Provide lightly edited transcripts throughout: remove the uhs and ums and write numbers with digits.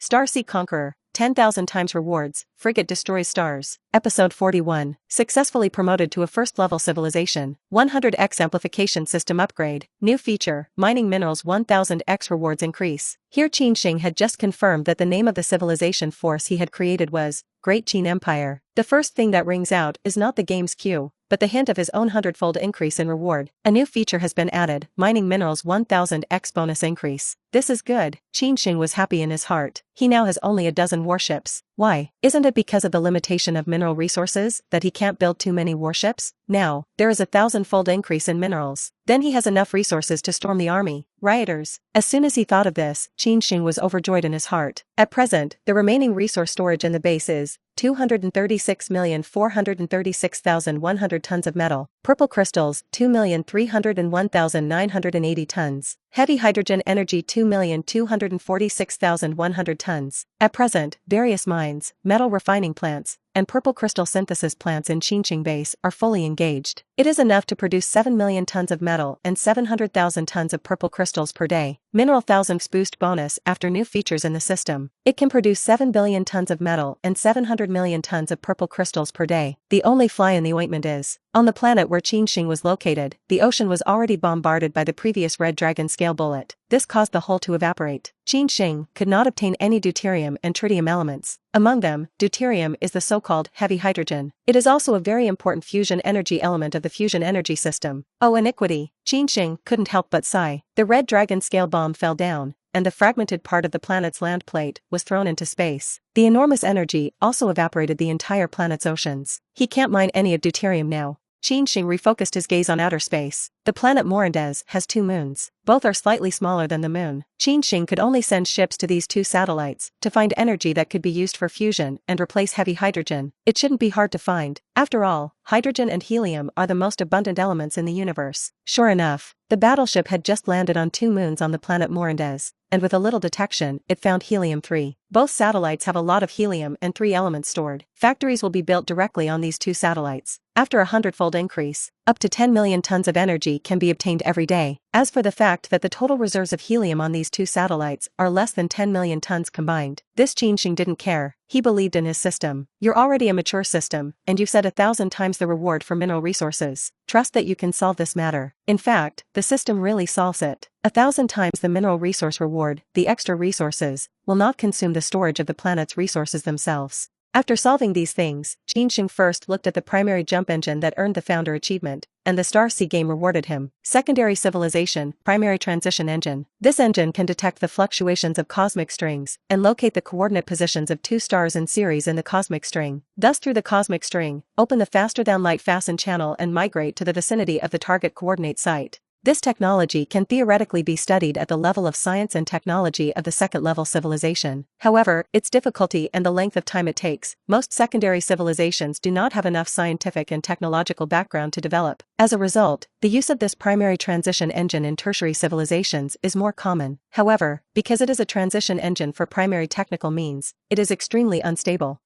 Starseed Conqueror, 10,000 times rewards, Frigate destroys stars. Episode 41, successfully promoted to a first-level civilization. 100x amplification system upgrade. New feature, mining minerals 1000x rewards increase. Here Qin Sheng had just confirmed that the name of the civilization force he had created was Great Qin Empire. The first thing that rings out is not the game's queue, but the hint of his own 100-fold increase in reward. A new feature has been added, mining minerals 1000x bonus increase. This is good. Qin Sheng was happy in his heart. He now has only a dozen warships. Why? Isn't it because of the limitation of mineral resources that he can't build too many warships? Now, there is a 1000-fold increase in minerals. Then he has enough resources to storm the army. Rioters. As soon as he thought of this, Qin Sheng was overjoyed in his heart. At present, the remaining resource storage in the base is 236,436,100 tons of metal. Purple crystals, 2,301,980 tons. Heavy hydrogen energy 2,246,100 tons. At present, various mines, metal refining plants, and purple crystal synthesis plants in Qin Sheng base are fully engaged. It is enough to produce 7 million tons of metal and 700,000 tons of purple crystals per day. Mineral 1000x boost bonus after new features in the system. It can produce 7 billion tons of metal and 700 million tons of purple crystals per day. The only fly in the ointment is, on the planet where Qin Sheng was located, the ocean was already bombarded by the previous Red Dragon scale bullet. This caused the hull to evaporate. Qin Sheng could not obtain any deuterium and tritium elements. Among them, deuterium is the so-called heavy hydrogen. It is also a very important fusion energy element of the fusion energy system. Oh, iniquity! Qin Sheng couldn't help but sigh. The Red Dragon scale bomb fell down, and the fragmented part of the planet's land plate was thrown into space. The enormous energy also evaporated the entire planet's oceans. He can't mine any of deuterium now. Qin Sheng refocused his gaze on outer space. The planet Morandez has 2 moons. Both are slightly smaller than the moon. Qin Sheng could only send ships to these 2 satellites to find energy that could be used for fusion and replace heavy hydrogen. It shouldn't be hard to find. After all, hydrogen and helium are the most abundant elements in the universe. Sure enough, the battleship had just landed on 2 moons on the planet Morandez, and with a little detection, it found helium-3. Both satellites have a lot of helium and 3 elements stored. Factories will be built directly on these 2 satellites. After a 100-fold increase, up to 10 million tons of energy can be obtained every day. As for the fact that the total reserves of helium on these 2 satellites are less than 10 million tons combined, this Qin Sheng didn't care. He believed in his system. You're already a mature system, and you've set 1,000 times the reward for mineral resources. Trust that you can solve this matter. In fact, the system really solves it. 1,000 times the mineral resource reward, the extra resources, will not consume the storage of the planet's resources themselves. After solving these things, Qin Sheng first looked at the primary jump engine that earned the founder achievement, and the Starseed game rewarded him. Secondary civilization, primary transition engine. This engine can detect the fluctuations of cosmic strings and locate the coordinate positions of 2 stars in series in the cosmic string. Thus through the cosmic string, open the faster-than-light fasten channel and migrate to the vicinity of the target coordinate site. This technology can theoretically be studied at the level of science and technology of the second-level civilization. However, its difficulty and the length of time it takes, most secondary civilizations do not have enough scientific and technological background to develop. As a result, the use of this primary transition engine in tertiary civilizations is more common. However, because it is a transition engine for primary technical means, it is extremely unstable.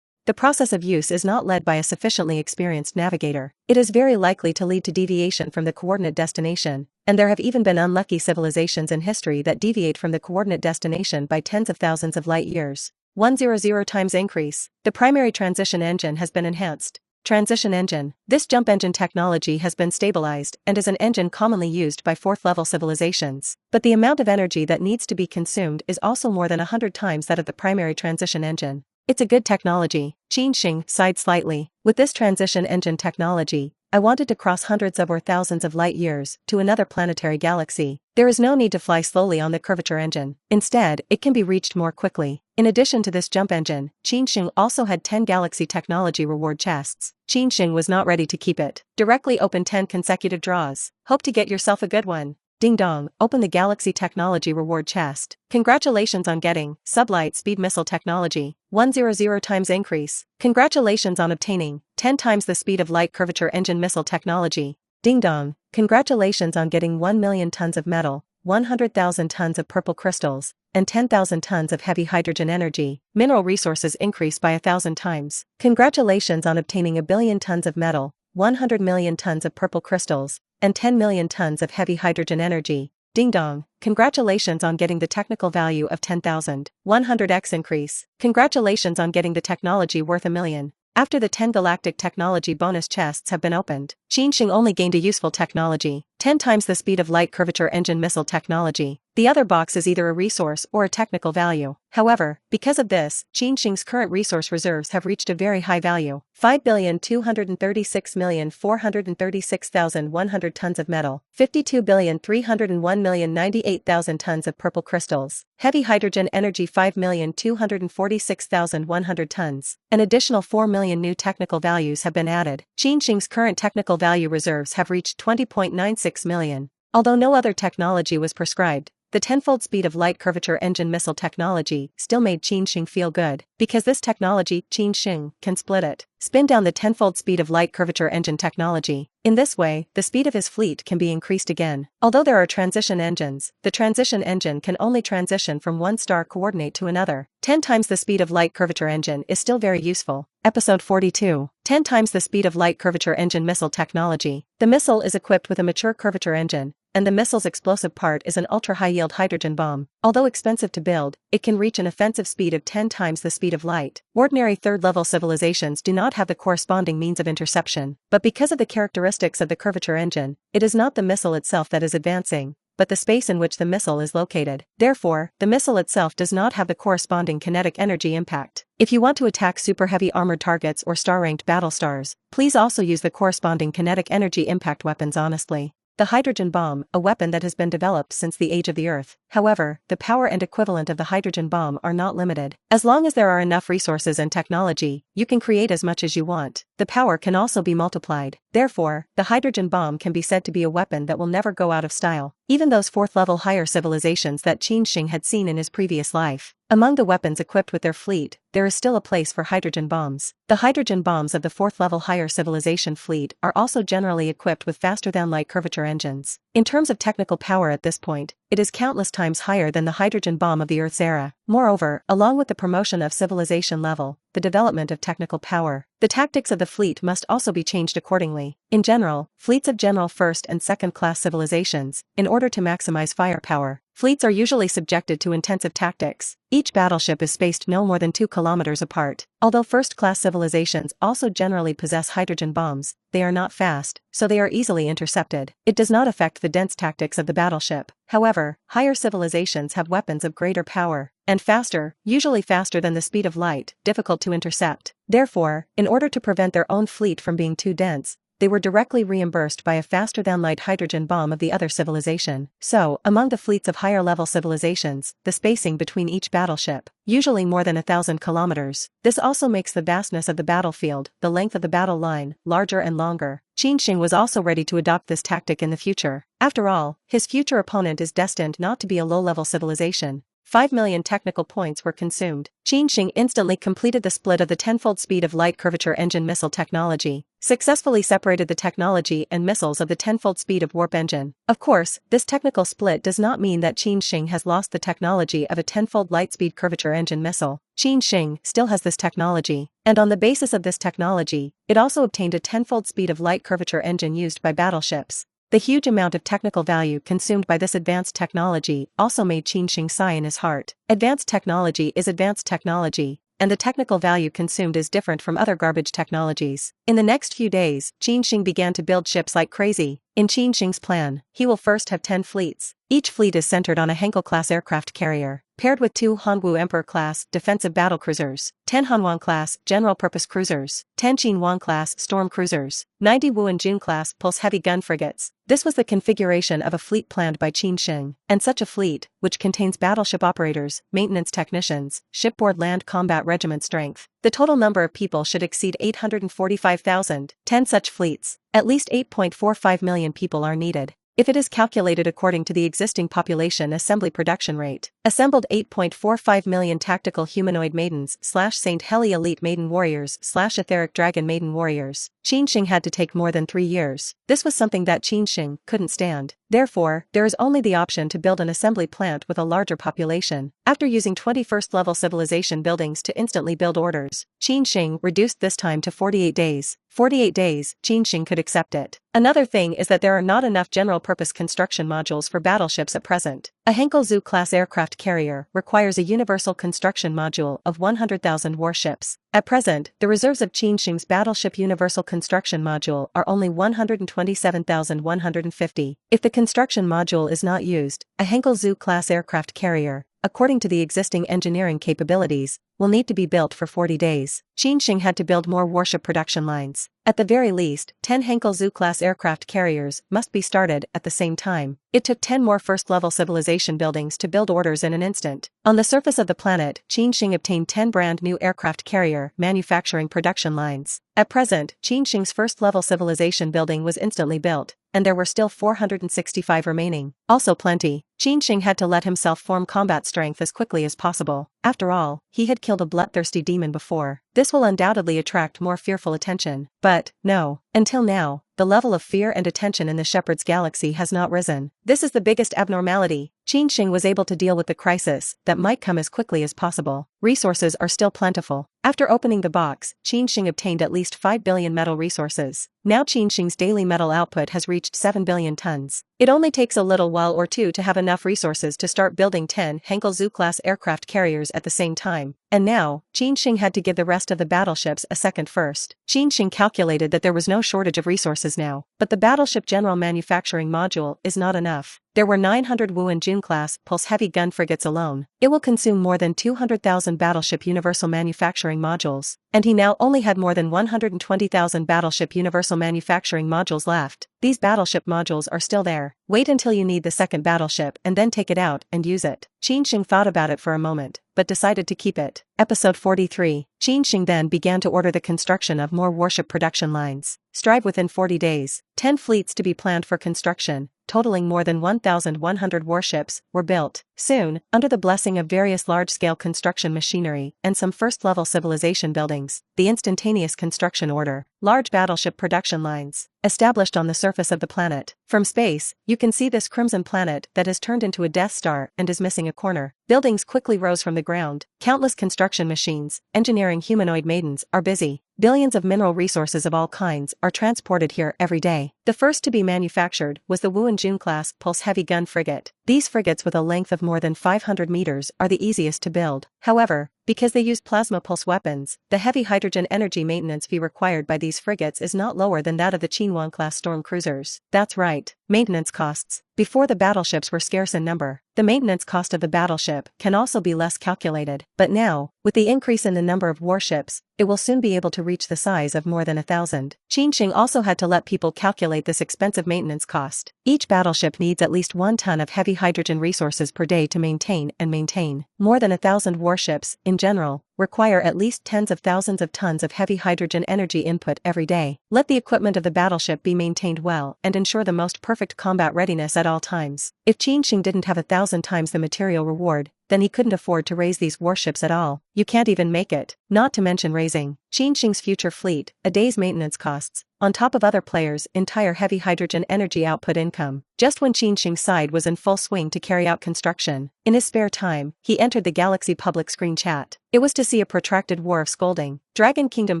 The process of use is not led by a sufficiently experienced navigator. It is very likely to lead to deviation from the coordinate destination, and there have even been unlucky civilizations in history that deviate from the coordinate destination by tens of thousands of light years. 100 times increase. The primary transition engine has been enhanced. Transition engine. This jump engine technology has been stabilized and is an engine commonly used by 4th-level civilizations. But the amount of energy that needs to be consumed is also more than 100 times that of the primary transition engine. It's a good technology. Qin Sheng sighed slightly. With this transition engine technology, I wanted to cross hundreds of or thousands of light years to another planetary galaxy. There is no need to fly slowly on the curvature engine. Instead, it can be reached more quickly. In addition to this jump engine, Qin Sheng also had 10 galaxy technology reward chests. Qin Sheng was not ready to keep it. Directly open 10 consecutive draws. Hope to get yourself a good one. Ding dong, open the Galaxy Technology Reward chest. Congratulations on getting Sublight Speed Missile Technology. 100 times increase. Congratulations on obtaining 10 times the speed of light curvature engine missile technology. Ding dong, congratulations on getting 1 million tons of metal, 100,000 tons of purple crystals, and 10,000 tons of heavy hydrogen energy. Mineral resources increased by 1,000 times. Congratulations on obtaining 1 billion tons of metal, 100 million tons of purple crystals, and 10 million tons of heavy hydrogen energy. Ding dong, congratulations on getting the technical value of 10,000. 100x increase. Congratulations on getting the technology worth $1 million. After the 10 galactic technology bonus chests have been opened, Qin Sheng only gained a useful technology, 10 times the speed of light curvature engine missile technology. The other box is either a resource or a technical value. However, because of this, Qin Sheng's current resource reserves have reached a very high value. 5,236,436,100 tons of metal, 52,301,098,000 tons of purple crystals, heavy hydrogen energy 5,246,100 tons. An additional 4 million new technical values have been added. Qin Sheng's current technical value reserves have reached 20.96 million. Although no other technology was prescribed, the tenfold speed of light curvature engine missile technology still made Qin Sheng feel good. Because this technology, Qin Sheng can spin down the tenfold speed of light curvature engine technology. In this way, the speed of his fleet can be increased again. Although there are transition engines, the transition engine can only transition from one star coordinate to another. 10 times the speed of light curvature engine is still very useful. Episode 42. 10 times the speed of light curvature engine missile technology. The missile is equipped with a mature curvature engine, and the missile's explosive part is an ultra-high-yield hydrogen bomb. Although expensive to build, it can reach an offensive speed of 10 times the speed of light. Ordinary third-level civilizations do not have the corresponding means of interception, but because of the characteristics of the curvature engine, it is not the missile itself that is advancing, but the space in which the missile is located. Therefore, the missile itself does not have the corresponding kinetic energy impact. If you want to attack super heavy armored targets or star-ranked battle stars, please also use the corresponding kinetic energy impact weapons honestly. The hydrogen bomb, a weapon that has been developed since the age of the Earth. However, the power and equivalent of the hydrogen bomb are not limited. As long as there are enough resources and technology, you can create as much as you want. The power can also be multiplied. Therefore, the hydrogen bomb can be said to be a weapon that will never go out of style. Even those fourth-level higher civilizations that Qin Sheng had seen in his previous life. Among the weapons equipped with their fleet, there is still a place for hydrogen bombs. The hydrogen bombs of the fourth-level higher civilization fleet are also generally equipped with faster-than-light curvature engines. In terms of technical power at this point, it is countless times higher than the hydrogen bomb of the Earth's era. Moreover, along with the promotion of civilization level, the development of technical power, the tactics of the fleet must also be changed accordingly. In general, fleets of general first and second-class civilizations, in order to maximize firepower, fleets are usually subjected to intensive tactics. Each battleship is spaced no more than 2 kilometers apart. Although first-class civilizations also generally possess hydrogen bombs, they are not fast, so they are easily intercepted. It does not affect the dense tactics of the battleship. However, higher civilizations have weapons of greater power, and faster, usually faster than the speed of light, difficult to intercept. Therefore, in order to prevent their own fleet from being too dense, they were directly reimbursed by a faster-than-light hydrogen bomb of the other civilization. So, among the fleets of higher-level civilizations, the spacing between each battleship, usually more than 1,000 kilometers. This also makes the vastness of the battlefield, the length of the battle line, larger and longer. Qin Sheng was also ready to adopt this tactic in the future. After all, his future opponent is destined not to be a low-level civilization. 5 million technical points were consumed. Qin Sheng instantly completed the split of the tenfold speed of light curvature engine missile technology, successfully separated the technology and missiles of the tenfold speed of warp engine. Of course, this technical split does not mean that Qin Sheng has lost the technology of a tenfold light speed curvature engine missile. Qin Sheng still has this technology, and on the basis of this technology, it also obtained a tenfold speed of light curvature engine used by battleships. The huge amount of technical value consumed by this advanced technology also made Qin Sheng sigh in his heart. Advanced technology is advanced technology, and the technical value consumed is different from other garbage technologies. In the next few days, Qin Sheng began to build ships like crazy. In Qin Sheng's plan, he will first have 10 fleets. Each fleet is centered on a Hangul-class aircraft carrier, paired with 2 Hanwu Emperor-class defensive battlecruisers, 10 Hanwang-class general-purpose cruisers, 10 Qinhuang-class storm cruisers, 90 Wuhan-Jun-class pulse-heavy gun frigates. This was the configuration of a fleet planned by Qin Sheng, and such a fleet, which contains battleship operators, maintenance technicians, shipboard land combat regiment strength. The total number of people should exceed 845,000. 10 such fleets. At least 8.45 million people are needed. If it is calculated according to the existing population assembly production rate, assembled 8.45 million tactical humanoid maidens / Saint Heli elite maiden warriors / etheric dragon maiden warriors, Qin Sheng had to take more than 3 years. This was something that Qin Sheng couldn't stand. Therefore, there is only the option to build an assembly plant with a larger population. After using 21st level civilization buildings to instantly build orders, Qin Sheng reduced this time to 48 days. 48 days, Qin Sheng could accept it. Another thing is that there are not enough general-purpose construction modules for battleships at present. A Henkel-Zu-class aircraft carrier requires a universal construction module of 100,000 warships. At present, the reserves of Qin Sheng's battleship universal construction module are only 127,150. If the construction module is not used, a Henkel-Zu-class aircraft carrier, according to the existing engineering capabilities, will need to be built for 40 days. Qin Sheng had to build more warship production lines. At the very least, 10 Henkel-Zu-class aircraft carriers must be started at the same time. It took 10 more first-level civilization buildings to build orders in an instant. On the surface of the planet, Qin Sheng obtained 10 brand new aircraft carrier manufacturing production lines. At present, Qin Sheng's first-level civilization building was instantly built, and there were still 465 remaining. Also plenty. Qin Sheng had to let himself form combat strength as quickly as possible. After all, he had killed a bloodthirsty demon before. This will undoubtedly attract more fearful attention. But, no. Until now, the level of fear and attention in the Shepherd's Galaxy has not risen. This is the biggest abnormality. Qin Sheng was able to deal with the crisis that might come as quickly as possible. Resources are still plentiful. After opening the box, Qin Sheng obtained at least 5 billion metal resources. Now Qin Sheng's daily metal output has reached 7 billion tons. It only takes a little while or two to have enough resources to start building 10 Henkel-Zu-class aircraft carriers at the same time. And now, Qin Sheng had to give the rest of the battleships a second first. Qin Sheng calculated that there was no shortage of resources now, but the battleship general manufacturing module is not enough. There were 900 Wuhan-Jun-class pulse heavy gun frigates alone. It will consume more than 200,000 battleship universal manufacturing modules, and he now only had more than 120,000 battleship universal manufacturing modules left. These battleship modules are still there. Wait until you need the second battleship and then take it out and use it. Qin Sheng thought about it for a moment, but decided to keep it. Episode 43. Qin Sheng then began to order the construction of more warship production lines. Strive within 40 days. 10 fleets to be planned for construction, totaling more than 1,100 warships, were built. Soon, under the blessing of various large-scale construction machinery and some first-level civilization buildings, the instantaneous construction order, large battleship production lines, established on the surface of the planet. From space, you can see this crimson planet that has turned into a Death Star and is missing a corner. Buildings quickly rose from the ground. Countless construction machines, engineering humanoid maidens, are busy. Billions of mineral resources of all kinds are transported here every day. The first to be manufactured was the Wuhan-Jun-class pulse heavy gun frigate. These frigates with a length of more than 500 meters are the easiest to build. However, because they use plasma pulse weapons, the heavy hydrogen energy maintenance fee required by these frigates is not lower than that of the Qinhuan-class storm cruisers. That's right, maintenance costs. Before the battleships were scarce in number, the maintenance cost of the battleship can also be less calculated. But now, with the increase in the number of warships, it will soon be able to reach the size of more than 1,000. Qin Sheng also had to let people calculate this expensive maintenance cost. Each battleship needs at least 1 ton of heavy hydrogen resources per day to maintain. More than 1,000 warships, in general, require at least tens of thousands of tons of heavy hydrogen energy input every day. Let the equipment of the battleship be maintained well and ensure the most perfect combat readiness at all times. If Qin Sheng didn't have 1,000 times the material reward, then he couldn't afford to raise these warships at all. You can't even make it, not to mention raising Qin Sheng's future fleet, a day's maintenance costs, on top of other players' entire heavy hydrogen energy output income. Just when Qin Sheng's side was in full swing to carry out construction, in his spare time, he entered the Galaxy public screen chat. It was to see a protracted war of scolding. Dragon Kingdom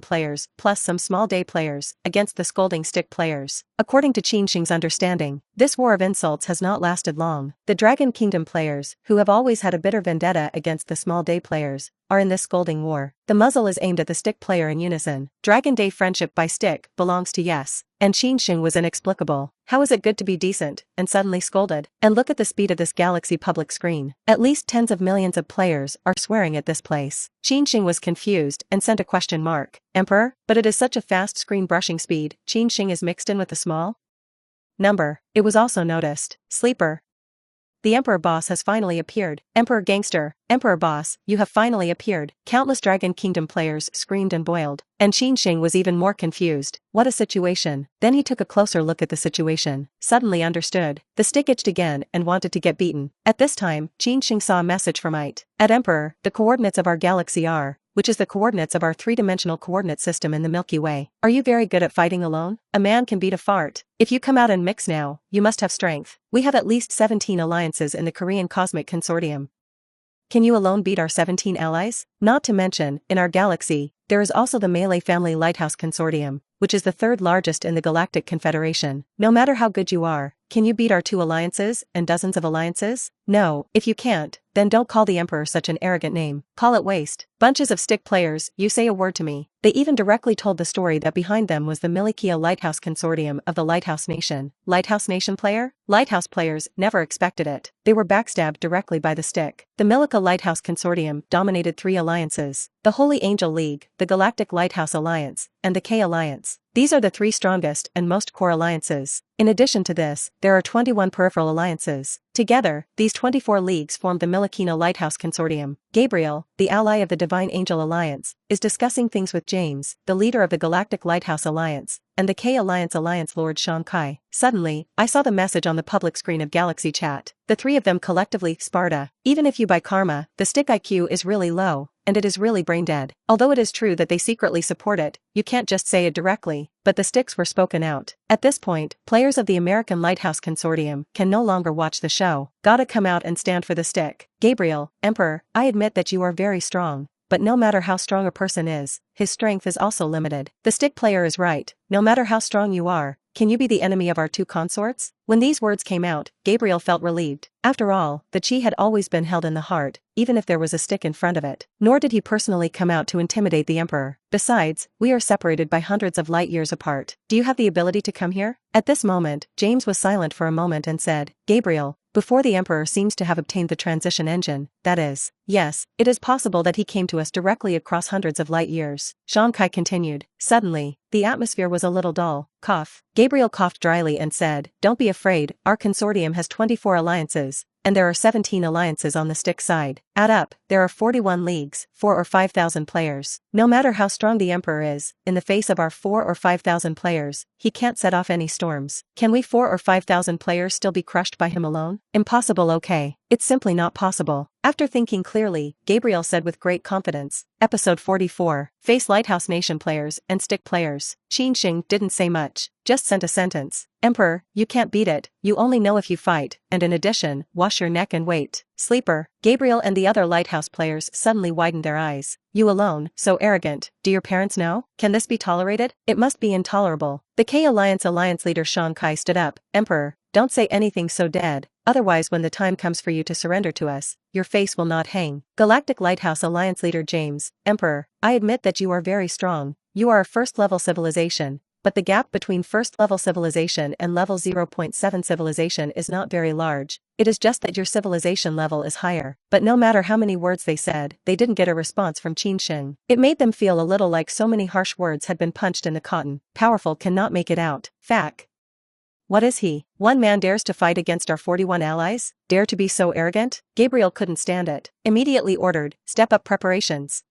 players, plus some small day players, against the scolding stick players. According to Qin Sheng's understanding, this war of insults has not lasted long. The Dragon Kingdom players, who have always had a bitter vendetta against the small day players, are in this scolding war. The muzzle is aimed at the stick player in unison. Dragon Day friendship by stick belongs to yes. And Qin Sheng was inexplicable. How is it good to be decent, and suddenly scolded? And look at the speed of this Galaxy public screen. At least tens of millions of players are swearing at this place. Qin Sheng was confused and sent a question mark. Emperor? But it is such a fast screen brushing speed. Qin Sheng is mixed in with the small number. It was also noticed. Sleeper. The Emperor Boss has finally appeared. Emperor Gangster, Emperor Boss, you have finally appeared. Countless Dragon Kingdom players screamed and boiled. And Qin Sheng was even more confused. What a situation. Then he took a closer look at the situation. Suddenly understood. The stick itched again and wanted to get beaten. At this time, Qin Sheng saw a message from It. At Emperor, the coordinates of our galaxy are, which is the coordinates of our three-dimensional coordinate system in the Milky Way. Are you very good at fighting alone? A man can beat a fart. If you come out and mix now, you must have strength. We have at least 17 alliances in the Korean Cosmic Consortium. Can you alone beat our 17 allies? Not to mention, in our galaxy, there is also the Melee Family Lighthouse Consortium, which is the third largest in the Galactic Confederation. No matter how good you are, can you beat our 2 alliances and dozens of alliances? No, if you can't, then don't call the Emperor such an arrogant name. Call it waste. Bunches of stick players, you say a word to me. They even directly told the story that behind them was the Milikia Lighthouse Consortium of the Lighthouse Nation. Lighthouse Nation player? Lighthouse players never expected it. They were backstabbed directly by the stick. The Milikia Lighthouse Consortium dominated 3 alliances: the Holy Angel League, the Galactic Lighthouse Alliance, and the K Alliance. These are the 3 strongest and most core alliances. In addition to this, there are 21 peripheral alliances. Together, these 24 leagues form the Milikina Lighthouse Consortium. Gabriel, the ally of the Divine Angel Alliance, is discussing things with James, the leader of the Galactic Lighthouse Alliance, and the K Alliance Lord Shan Kai. Suddenly, I saw the message on the public screen of Galaxy Chat. The 3 of them collectively, Sparta. Even if you buy karma, the stick IQ is really low, and it is really brain dead. Although it is true that they secretly support it, you can't just say it directly, but the sticks were spoken out. At this point, players of the American Lighthouse Consortium can no longer watch the show. Gotta come out and stand for the stick. Gabriel, Emperor, I admit that you are very strong. But no matter how strong a person is, his strength is also limited. The stick player is right. No matter how strong you are, can you be the enemy of our 2 consorts? When these words came out, Gabriel felt relieved. After all, the chi had always been held in the heart, even if there was a stick in front of it. Nor did he personally come out to intimidate the Emperor. Besides, we are separated by hundreds of light years apart. Do you have the ability to come here? At this moment, James was silent for a moment and said, Gabriel, before the Emperor seems to have obtained the transition engine, that is. Yes, it is possible that he came to us directly across hundreds of light years. Shan Kai continued. Suddenly, the atmosphere was a little dull. Cough. Gabriel coughed dryly and said, Don't be afraid, our consortium has 24 alliances, and there are 17 alliances on the stick side. Add up, there are 41 leagues, 4 or 5,000 players. No matter how strong the Emperor is, in the face of our 4 or 5,000 players, he can't set off any storms. Can we 4 or 5,000 players still be crushed by him alone? Impossible. Okay. It's simply not possible. After thinking clearly, Gabriel said with great confidence, Episode 44, Face Lighthouse Nation players and stick players. Qin Sheng didn't say much, just sent a sentence. Emperor, you can't beat it, you only know if you fight, and in addition, wash your neck and wait. Sleeper. Gabriel and the other lighthouse players suddenly widened their eyes. You alone, so arrogant, do your parents know? Can this be tolerated? It must be intolerable. The K Alliance leader Shan Kai stood up. Emperor, don't say anything so dead, otherwise when the time comes for you to surrender to us, your face will not hang. Galactic Lighthouse Alliance leader James. Emperor, I admit that you are very strong. You are a first-level civilization, but the gap between first-level civilization and level 0.7 civilization is not very large. It is just that your civilization level is higher. But no matter how many words they said, they didn't get a response from Qin Sheng. It made them feel a little like so many harsh words had been punched in the cotton. Powerful cannot make it out. Fact. What is he? One man dares to fight against our 41 allies? Dare to be so arrogant? Gabriel couldn't stand it. Immediately ordered, step up preparations.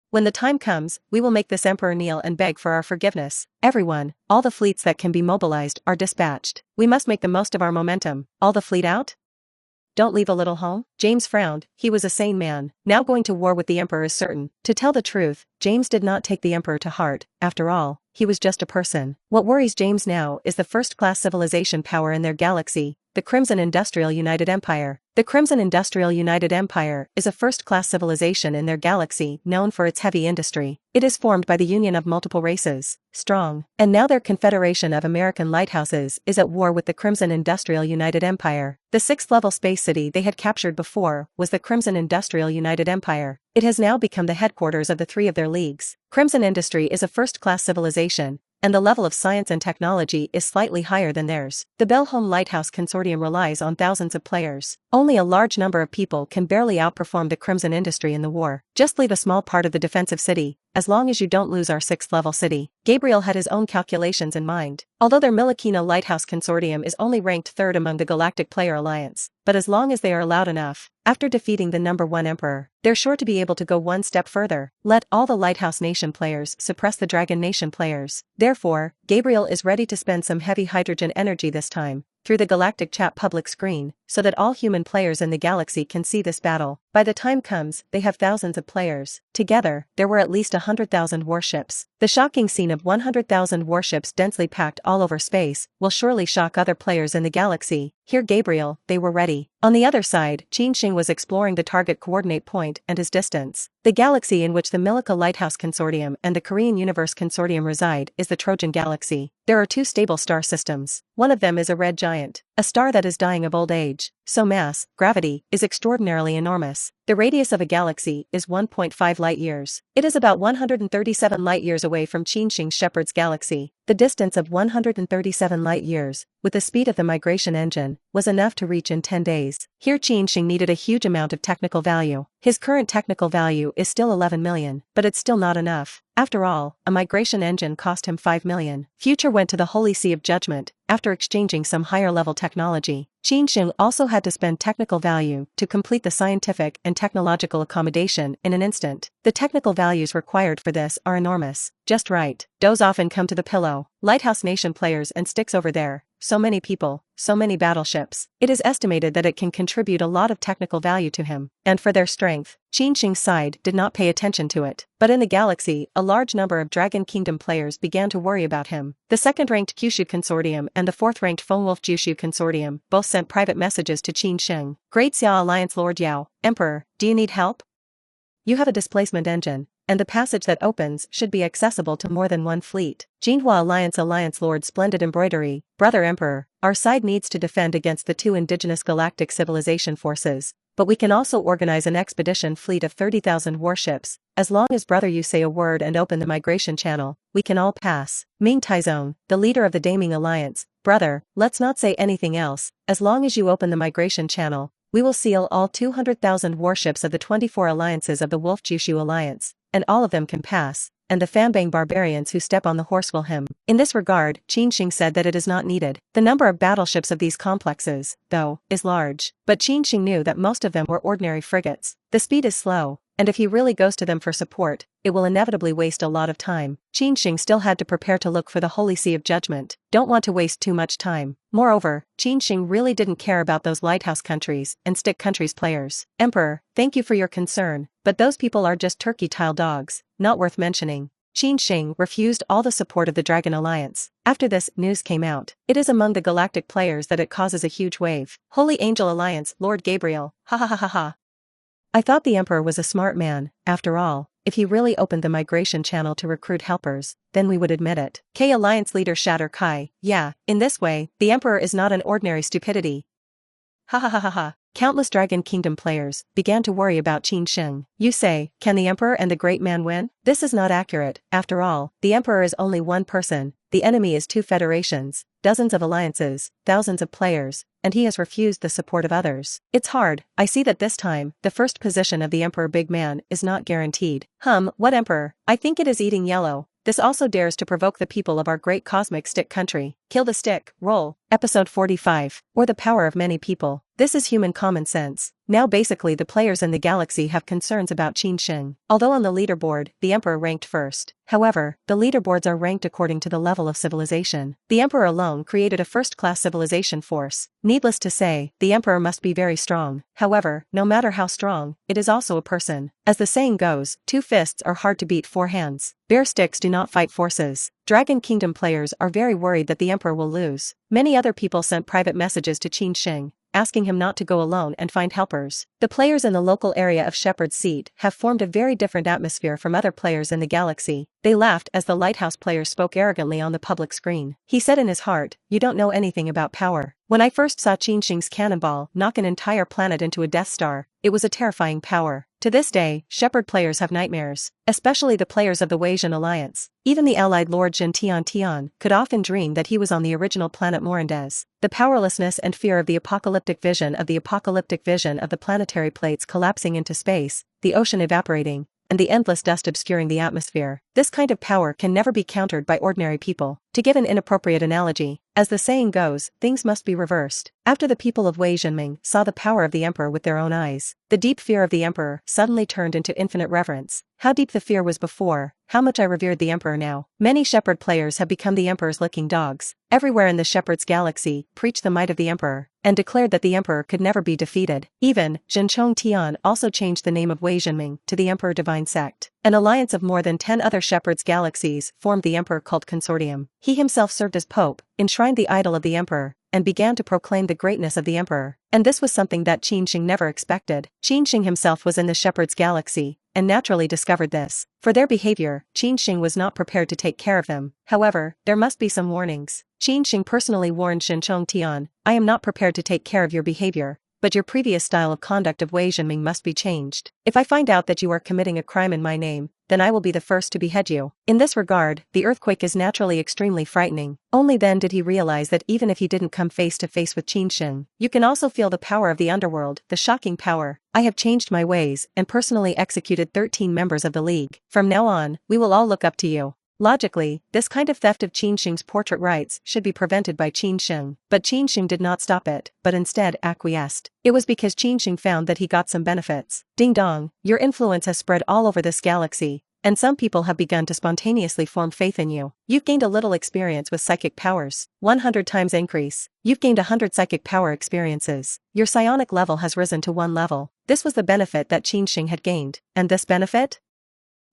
When the time comes, we will make this Emperor kneel and beg for our forgiveness. Everyone, all the fleets that can be mobilized are dispatched. We must make the most of our momentum. All the fleet out? Don't leave a little home? James frowned. He was a sane man. Now going to war with the Emperor is certain. To tell the truth, James did not take the Emperor to heart. After all, he was just a person. What worries James now is the first-class civilization power in their galaxy, the Crimson Industrial United Empire. The Crimson Industrial United Empire is a first-class civilization in their galaxy known for its heavy industry. It is formed by the union of multiple races, strong, and now their confederation of American lighthouses is at war with the Crimson Industrial United Empire. The 6th-level space city they had captured before was the Crimson Industrial United Empire. It has now become the headquarters of the 3 of their leagues. Crimson Industry is a first-class civilization, and the level of science and technology is slightly higher than theirs. The Belholm Lighthouse Consortium relies on thousands of players. Only a large number of people can barely outperform the Crimson Industry in the war. Just leave a small part of the defensive city, as long as you don't lose our 6th-level city. Gabriel had his own calculations in mind. Although their Milikina Lighthouse Consortium is only ranked 3rd among the Galactic Player Alliance, but as long as they are loud enough, after defeating the number 1 Emperor, they're sure to be able to go one step further. Let all the Lighthouse Nation players suppress the Dragon Nation players. Therefore, Gabriel is ready to spend some heavy hydrogen energy this time. Through the Galactic Chat public screen, so that all human players in the galaxy can see this battle. By the time comes, they have thousands of players. Together, there were at least 100,000 warships. The shocking scene of 100,000 warships densely packed all over space will surely shock other players in the galaxy. Here Gabriel, they were ready. On the other side, Qin Sheng was exploring the target coordinate point and his distance. The galaxy in which the Milica Lighthouse Consortium and the Korean Universe Consortium reside is the Trojan Galaxy. There are two stable star systems. One of them is a red giant, a star that is dying of old age, so mass, gravity, is extraordinarily enormous. The radius of a galaxy is 1.5 light-years. It is about 137 light-years away from Qin Sheng's Shepherd's galaxy. The distance of 137 light-years, with the speed of the migration engine, was enough to reach in 10 days. Here Qin Sheng needed a huge amount of technical value. His current technical value is still 11 million, but it's still not enough. After all, a migration engine cost him 5 million. Future went to the Holy See of Judgment, after exchanging some higher-level technology. Qin Sheng also had to spend technical value to complete the scientific and technological accommodation in an instant. The technical values required for this are enormous. Just right. Doze off and come to the pillow. Lighthouse Nation players and sticks over there. So many people, so many battleships. It is estimated that it can contribute a lot of technical value to him. And for their strength, Qin Sheng's side did not pay attention to it. But in the galaxy, a large number of Dragon Kingdom players began to worry about him. The second-ranked Kyushu Consortium and the fourth-ranked Fengwolf Jushu Consortium both sent private messages to Qin Sheng. Great Xia Alliance Lord Yao, Emperor, do you need help? You have a displacement engine, and the passage that opens should be accessible to more than one fleet. Jinhua Alliance Lord Splendid Embroidery, Brother Emperor, our side needs to defend against the two indigenous galactic civilization forces, but we can also organize an expedition fleet of 30,000 warships. As long as brother you say a word and open the migration channel, we can all pass. Ming Taizong, the leader of the Daming Alliance, brother, let's not say anything else. As long as you open the migration channel, we will seal all 200,000 warships of the 24 alliances of the Wolf Jushu Alliance, and all of them can pass, and the Fanbang barbarians who step on the horse will him. In this regard, Qin Sheng said that it is not needed. The number of battleships of these complexes, though, is large. But Qin Sheng knew that most of them were ordinary frigates. The speed is slow, and if he really goes to them for support, it will inevitably waste a lot of time. Qin Sheng still had to prepare to look for the Holy See of Judgment. Don't want to waste too much time. Moreover, Qin Sheng really didn't care about those lighthouse countries and stick countries players. Emperor, thank you for your concern, but those people are just turkey-tailed dogs, not worth mentioning. Qin Sheng refused all the support of the Dragon Alliance. After this, news came out. It is among the galactic players that it causes a huge wave. Holy Angel Alliance, Lord Gabriel, ha ha ha ha ha. I thought the Emperor was a smart man. After all, if he really opened the migration channel to recruit helpers, then we would admit it. K Alliance leader Shatter Kai, yeah, in this way, the Emperor is not an ordinary stupidity. Ha ha ha ha ha. Countless Dragon Kingdom players began to worry about Qin Sheng. You say, can the Emperor and the great man win? This is not accurate. After all, the Emperor is only one person, the enemy is two federations, dozens of alliances, thousands of players, and he has refused the support of others. It's hard. I see that this time, the first position of the Emperor Big Man is not guaranteed. What Emperor? I think it is eating yellow. This also dares to provoke the people of our great cosmic stick country. Kill the stick, roll. Episode 45. Or the power of many people. This is human common sense. Now basically the players in the galaxy have concerns about Qin Sheng. Although on the leaderboard, the Emperor ranked first. However, the leaderboards are ranked according to the level of civilization. The Emperor alone created a first-class civilization force. Needless to say, the Emperor must be very strong. However, no matter how strong, it is also a person. As the saying goes, 2 fists are hard to beat 4 hands. Bare sticks do not fight forces. Dragon Kingdom players are very worried that the Emperor will lose. Many other people sent private messages to Qin Sheng, asking him not to go alone and find helpers. The players in the local area of Shepherd's Seat have formed a very different atmosphere from other players in the galaxy. They laughed as the lighthouse player spoke arrogantly on the public screen. He said in his heart, "You don't know anything about power." When I first saw Qin Sheng's cannonball knock an entire planet into a Death Star, it was a terrifying power. To this day, Shepherd players have nightmares, especially the players of the Weijian Alliance. Even the allied Lord Jin Tian could often dream that he was on the original planet Morandez. The powerlessness and fear of the apocalyptic vision of the planetary plates collapsing into space, the ocean evaporating, and the endless dust obscuring the atmosphere. This kind of power can never be countered by ordinary people. To give an inappropriate analogy, as the saying goes, things must be reversed. After the people of Wei Jinming saw the power of the Emperor with their own eyes, the deep fear of the Emperor suddenly turned into infinite reverence. how deep the fear was before, how much I revered the Emperor now. Many Shepherd players have become the Emperor's licking dogs. Everywhere in the Shepherd's galaxy preached the might of the Emperor, and declared that the Emperor could never be defeated. Even, Zhenchong Tian also changed the name of Wei Zhenming to the Emperor Divine Sect. An alliance of more than 10 other Shepherd's galaxies formed the Emperor Cult Consortium. He himself served as Pope, enshrined the idol of the Emperor, and began to proclaim the greatness of the Emperor. And this was something that Qin Sheng never expected. Qin Sheng himself was in the Shepherd's galaxy, and naturally discovered this. For their behavior, Qin Sheng was not prepared to take care of them. However, there must be some warnings. Qin Sheng personally warned Zhenchong Tian, I am not prepared to take care of your behavior, but your previous style of conduct of Wei Zhenming must be changed. If I find out that you are committing a crime in my name, then I will be the first to behead you. In this regard, the earthquake is naturally extremely frightening. Only then did he realize that even if he didn't come face to face with Qin Sheng, you can also feel the power of the underworld, the shocking power. I have changed my ways and personally executed 13 members of the League. From now on, we will all look up to you. Logically, this kind of theft of Qin Sheng's portrait rights should be prevented by Qin Sheng, but Qin Sheng did not stop it, but instead acquiesced. It was because Qin Sheng found that he got some benefits. Ding dong, your influence has spread all over this galaxy, and some people have begun to spontaneously form faith in you. You've gained a little experience with psychic powers. 100 times increase. You've gained 100 psychic power experiences. Your psionic level has risen to 1 level. This was the benefit that Qin Sheng had gained. And this benefit?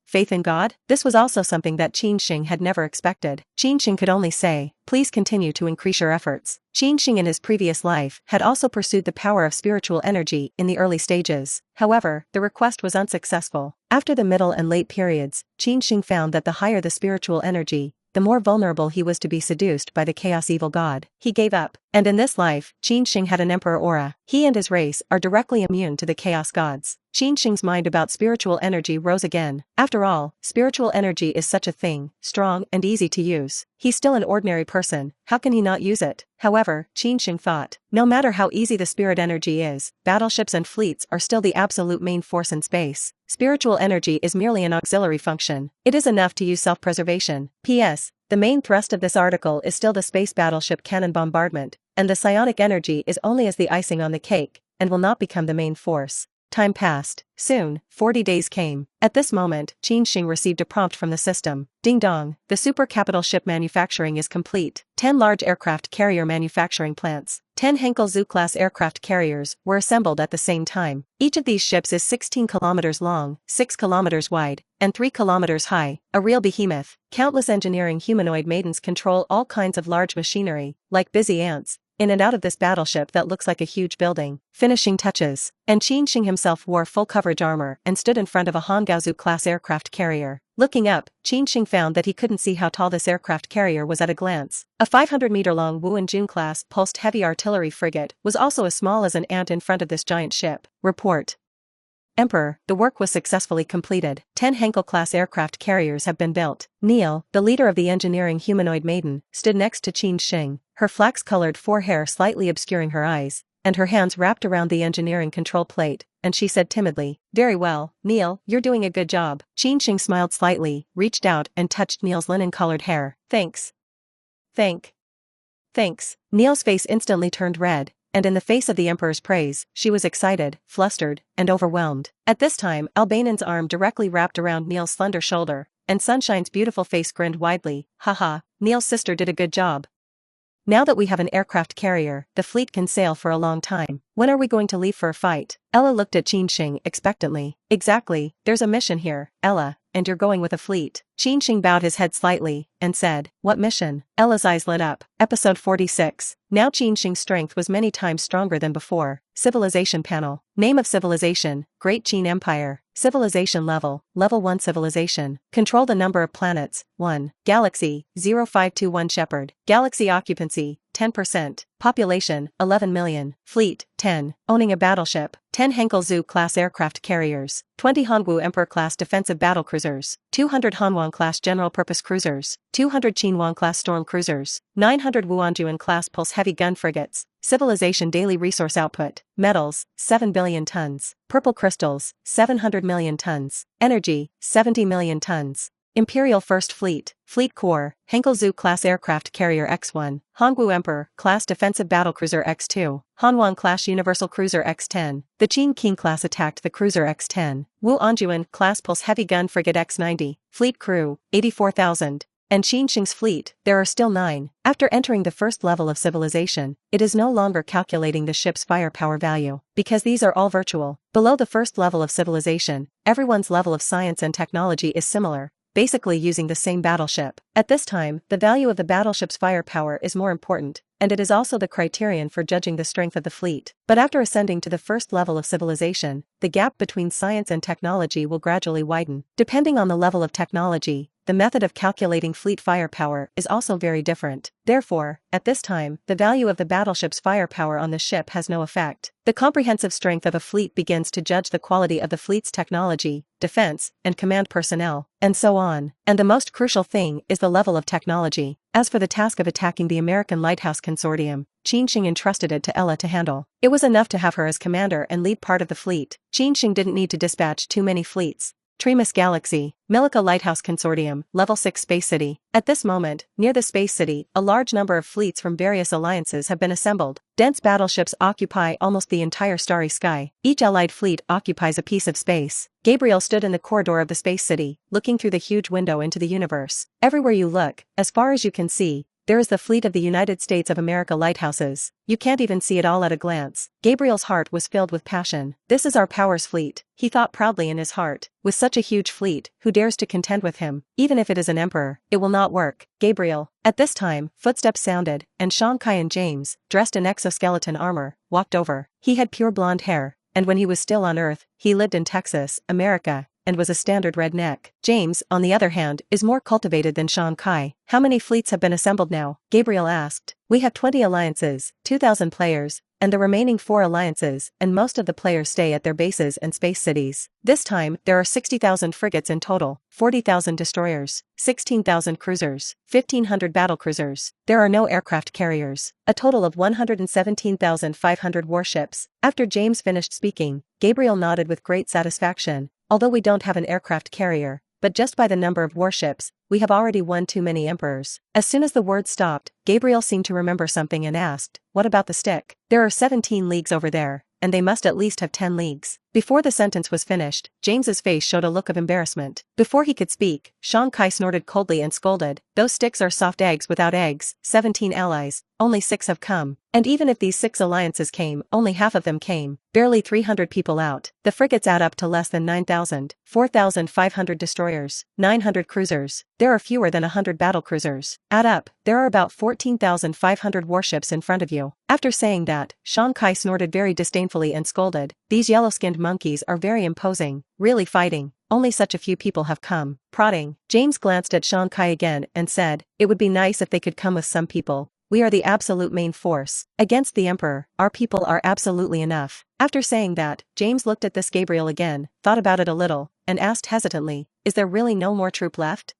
Faith in God? This was also something that Qin Sheng had never expected. Qin Sheng could only say, please continue to increase your efforts. Qin Sheng in his previous life had also pursued the power of spiritual energy in the early stages. However, the request was unsuccessful. After the middle and late periods, Qin Sheng found that the higher the spiritual energy, the more vulnerable he was to be seduced by the chaos evil god. He gave up. And in this life, Qin Sheng had an emperor aura. He and his race are directly immune to the chaos gods. Qin Sheng's mind about spiritual energy rose again. After all, spiritual energy is such a thing, strong and easy to use. He's still an ordinary person, how can he not use it? However, Qin Sheng thought, no matter how easy the spirit energy is, battleships and fleets are still the absolute main force in space. Spiritual energy is merely an auxiliary function. It is enough to use self-preservation. P.S. The main thrust of this article is still the space battleship cannon bombardment, and the psionic energy is only as the icing on the cake, and will not become the main force. Time passed. Soon, 40 days came. At this moment, Qin Sheng received a prompt from the system. Ding dong, the super capital ship manufacturing is complete. 10 large aircraft carrier manufacturing plants, 10 Henkel Zoo-class aircraft carriers were assembled at the same time. Each of these ships is 16 kilometers long, 6 kilometers wide, and 3 kilometers high, a real behemoth. Countless engineering humanoid maidens control all kinds of large machinery, like busy ants, in and out of this battleship that looks like a huge building. Finishing touches. And Qin Sheng himself wore full coverage armor and stood in front of a Hangaozu-class aircraft carrier. Looking up, Qin Sheng found that he couldn't see how tall this aircraft carrier was at a glance. A 500-meter-long Wu and Jun-class pulsed heavy artillery frigate was also as small as an ant in front of this giant ship. Report. Emperor, the work was successfully completed. 10 Henkel-class aircraft carriers have been built. Neil, the leader of the engineering humanoid maiden, stood next to Qin Sheng, her flax-colored forehair slightly obscuring her eyes, and her hands wrapped around the engineering control plate, and she said timidly, very well, Neil, you're doing a good job. Qin Sheng smiled slightly, reached out and touched Neil's linen-colored hair. Thanks. Thanks. Neil's face instantly turned red, and in the face of the Emperor's praise, she was excited, flustered, and overwhelmed. At this time, Albanon's arm directly wrapped around Neil's slender shoulder, and Sunshine's beautiful face grinned widely. Haha, Neil's sister did a good job. Now that we have an aircraft carrier, the fleet can sail for a long time. When are we going to leave for a fight? Ella looked at Qin Sheng expectantly. Exactly, there's a mission here, Ella, and you're going with a fleet. Qin Sheng bowed his head slightly, and said, what mission? Ella's eyes lit up. Episode 46. Now Qin Sheng's strength was many times stronger than before. Civilization panel. Name of civilization, Great Qin Empire. Civilization level, level 1 civilization. Control the number of planets, 1. Galaxy, 0521 Shepherd. Galaxy occupancy, 10%. Population, 11 million. Fleet, 10. Owning a battleship, 10 Henkel Zoo-class aircraft carriers, 20 Hongwu Emperor-class defensive battlecruisers, 200 Hanwang-class general-purpose cruisers, 200 Qinhuang-class storm cruisers, 900 Wuanjuan-class pulse heavy gun frigates. Civilization daily resource output, metals, 7 billion tons. Purple crystals, 700 million tons. Energy, 70 million tons. Imperial First Fleet, Fleet Corps, Henkel-Zhu class aircraft carrier X-1, Hongwu Emperor class defensive battlecruiser X-2, Hanwang class universal cruiser X-10. The Qin King class attacked the cruiser X-10. Wu Anjuan class pulse heavy gun frigate X-90. Fleet crew, 84,000. And Qin Sheng's fleet, there are still 9. After entering the first level of civilization, it is no longer calculating the ship's firepower value, because these are all virtual. Below the first level of civilization, everyone's level of science and technology is similar, basically using the same battleship. At this time, the value of the battleship's firepower is more important, and it is also the criterion for judging the strength of the fleet. But after ascending to the first level of civilization, the gap between science and technology will gradually widen. Depending on the level of technology, the method of calculating fleet firepower is also very different. Therefore, at this time, the value of the battleship's firepower on the ship has no effect. The comprehensive strength of a fleet begins to judge the quality of the fleet's technology, defense, and command personnel, and so on. And the most crucial thing is the level of technology. As for the task of attacking the American Lighthouse Consortium, Qin Sheng entrusted it to Ella to handle. It was enough to have her as commander and lead part of the fleet. Qin Sheng didn't need to dispatch too many fleets. Tremas Galaxy, Milica Lighthouse Consortium, Level 6 Space City. At this moment, near the Space City, a large number of fleets from various alliances have been assembled. Dense battleships occupy almost the entire starry sky. Each allied fleet occupies a piece of space. Gabriel stood in the corridor of the Space City, looking through the huge window into the universe. Everywhere you look, as far as you can see, there is the fleet of the United States of America lighthouses. You can't even see it all at a glance. Gabriel's heart was filled with passion. This is our Powers fleet, he thought proudly in his heart. With such a huge fleet, who dares to contend with him? Even if it is an emperor, it will not work. Gabriel. At this time, footsteps sounded, and Sean Kai and James, dressed in exoskeleton armor, walked over. He had pure blonde hair, and when he was still on Earth, he lived in Texas, America, and was a standard redneck. James, on the other hand, is more cultivated than Sean Kai. How many fleets have been assembled now? Gabriel asked. We have 20 alliances, 2,000 players, and the remaining 4 alliances, and most of the players stay at their bases and space cities. This time, there are 60,000 frigates in total, 40,000 destroyers, 16,000 cruisers, 1,500 battlecruisers. There are no aircraft carriers. A total of 117,500 warships. After James finished speaking, Gabriel nodded with great satisfaction. Although we don't have an aircraft carrier, but just by the number of warships, we have already won too many emperors. As soon as the word stopped, Gabriel seemed to remember something and asked, what about the stick? There are 17 leagues over there, and they must at least have 10 leagues. Before the sentence was finished, James's face showed a look of embarrassment. Before he could speak, Sean Kai snorted coldly and scolded, those sticks are soft eggs without eggs. 17 allies, only 6 have come. And even if these 6 alliances came, only half of them came, barely 300 people out. The frigates add up to less than 9,000, 4,500 destroyers, 900 cruisers. There are fewer than 100 battlecruisers. Add up, there are about 14,500 warships in front of you. After saying that, Sean Kai snorted very disdainfully and scolded, these yellow-skinned monkeys are very imposing, really fighting. Only such a few people have come. Prodding. James glanced at Sean Kai again and said, it would be nice if they could come with some people. We are the absolute main force. Against the Emperor, our people are absolutely enough. After saying that, James looked at this Gabriel again, thought about it a little, and asked hesitantly, is there really no more troop left?